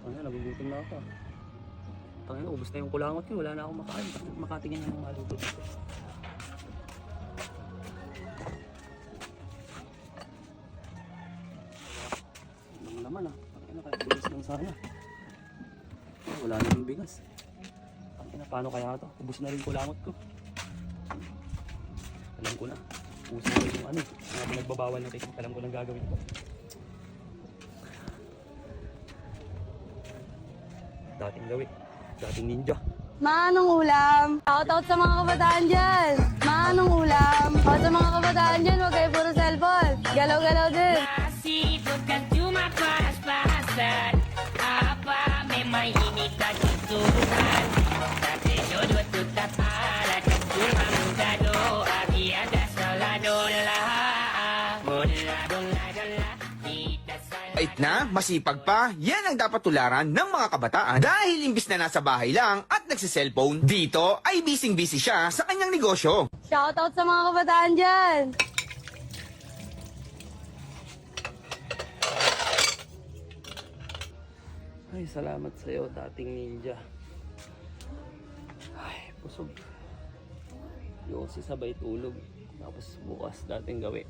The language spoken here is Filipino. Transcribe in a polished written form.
Tangina, nagugutom na ako. Tangina, ubos na yung kulangot ko. Wala na akong makain. Makatingin yung maluto dito. Ano naman ah. Tangina, kahit bigas lang sana. Wala na yung bigas. Tangina, paano kaya ito? Ubos na rin kulangot ko. Alam ko na. Ubos na rin yung ano. Nagbabawan na rin. Alam ko lang gagawin ko. Dating gawin. Dating ninja. Manong ulam. Shoutout sa mga kabataan dyan. Manong ulam. O sa mga kabataan dyan, huwag kayo puro cellphone. Galaw-galaw din. Masito ka tumapas-pasan. Apa may mainit na tutukan. Dati sodot tutapalat. Tumamugado. Abi ada salado lahat. Mula-dula-dula. Bait na, masipag pa, yan ang dapat tularan ng mga kabataan dahil imbis na nasa bahay lang at nagsiselfone, dito ay busy-busy siya sa kanyang negosyo. Shoutout sa mga kabataan dyan. Ay, salamat sa iyo, dating ninja. Ay, busog. Yung si sabay tulog. Tapos bukas dating gawin.